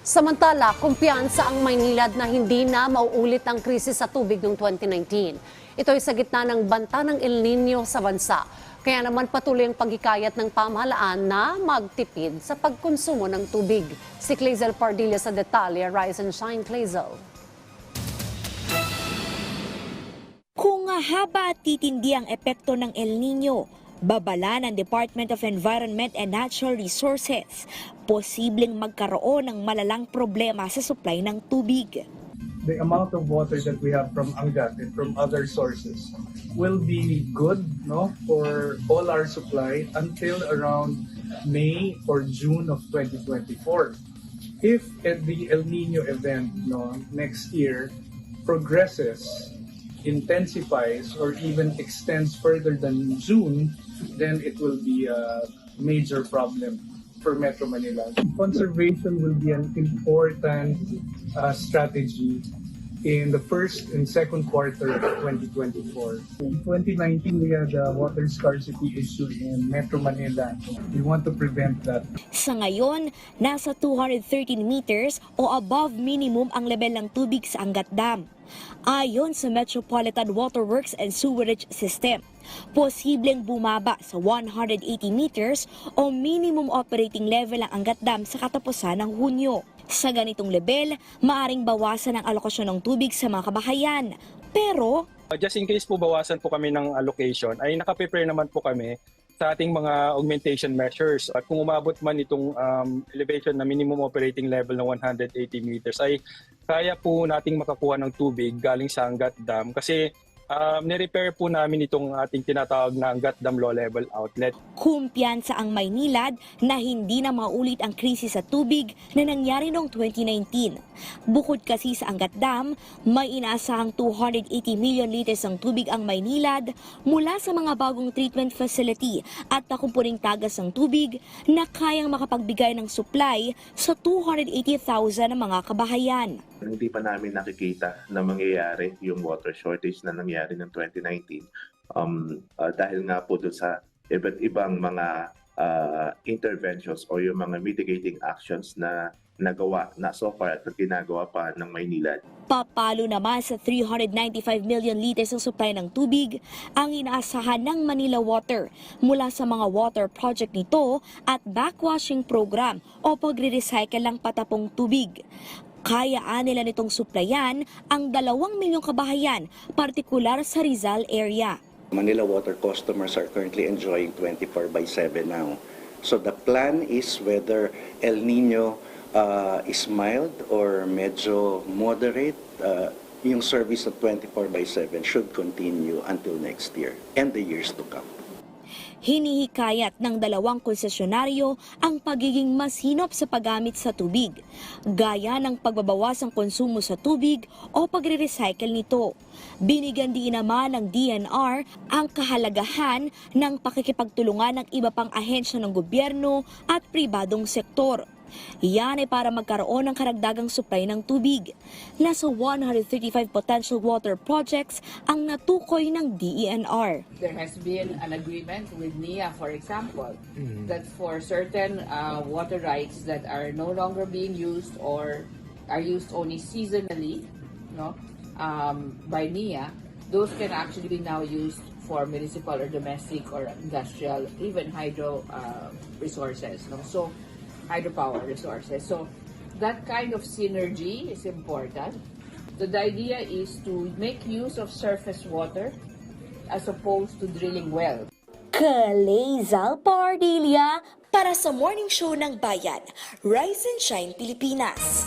Samantala, kumpiyansa ang Maynilad na hindi na mauulit ang krisis sa tubig noong 2019. Ito ay sa gitna ng banta ng El Nino sa bansa. Kaya naman patuloy ang paghikayat ng pamahalaan na magtipid sa pagkonsumo ng tubig. Si Clazel Pardilla sa detalye. Rise and shine, Clazel. Kung haba at titindi ang epekto ng El Nino, babala ng Department of Environment and Natural Resources, posibleng magkaroon ng malalang problema sa supply ng tubig. The amount of water that we have from Angat and from other sources will be good, no, for all our supply until around May or June of 2024. If the El Nino event, no, next year progresses, intensifies, or even extends further than June, then it will be a major problem for Metro Manila. Conservation will be an important strategy in the first and second quarter of 2024. In 2019, we had a water scarcity issue in Metro Manila. We want to prevent that. Sa ngayon, nasa 213 meters o above minimum ang level ng tubig sa Angat Dam. Ayon sa Metropolitan Water Works and Sewerage System, posibleng bumaba sa 180 meters o minimum operating level ang Angat Dam sa katapusan ng Hunyo. Sa ganitong level, maaring bawasan ang alokasyon ng tubig sa mga kabahayan. Pero just in case po bawasan po kami ng allocation, ay nakaprepare naman po kami sa ating mga augmentation measures. At kung umabot man itong elevation na minimum operating level ng 180 meters, ay kaya po nating makakuha ng tubig galing sa Angat Dam kasi nirepair po namin itong ating tinatawag na Angat Dam Low Level Outlet. kumpiyansa ang Maynilad na hindi na maulit ang krisis sa tubig na nangyari noong 2019. Bukod kasi sa Angat Dam, may inaasahang 280 million liters ng tubig ang Maynilad mula sa mga bagong treatment facility at nakumpuring tagas ng tubig na kayang makapagbigay ng supply sa 280,000 na mga kabahayan. Hindi pa namin nakikita na mangyayari yung water shortage na nangyari ng 2019 dahil nga po doon sa iba't ibang mga interventions o yung mga mitigating actions na nagawa na so far at ginagawa pa ng Maynilad. Papalo naman sa 395 million liters ng supply ng tubig ang inaasahan ng Manila Water mula sa mga water project nito at backwashing program o pagre-recycle ng patapong tubig. Kayaan nila nitong suplayan ang 2 milyong kabahayan, partikular sa Rizal area. Manila Water customers are currently enjoying 24/7 now. So the plan is whether El Nino is mild or medyo moderate, yung service of 24/7 should continue until next year and the years to come. Hinihikayat ng 2 konsesyonaryo ang pagiging masinop sa paggamit sa tubig, gaya ng pagbabawas ng konsumo sa tubig o pagre-recycle nito. Binigyan din naman ng DNR ang kahalagahan ng pakikipagtulungan ng iba pang ahensya ng gobyerno at pribadong sektor. Yan ay para magkaroon ng karagdagang supply ng tubig. Nasa 135 potential water projects ang natukoy ng DENR. There has been an agreement with NIA, for example, that for certain water rights that are no longer being used or are used only seasonally, no, by NIA, those can actually be now used for municipal or domestic or industrial, even hydro resources. No? So, hydropower resources. So that kind of synergy is important. So the idea is to make use of surface water as opposed to drilling wells. Clazel Pardilla para sa Morning Show ng Bayan, Rise and Shine Pilipinas.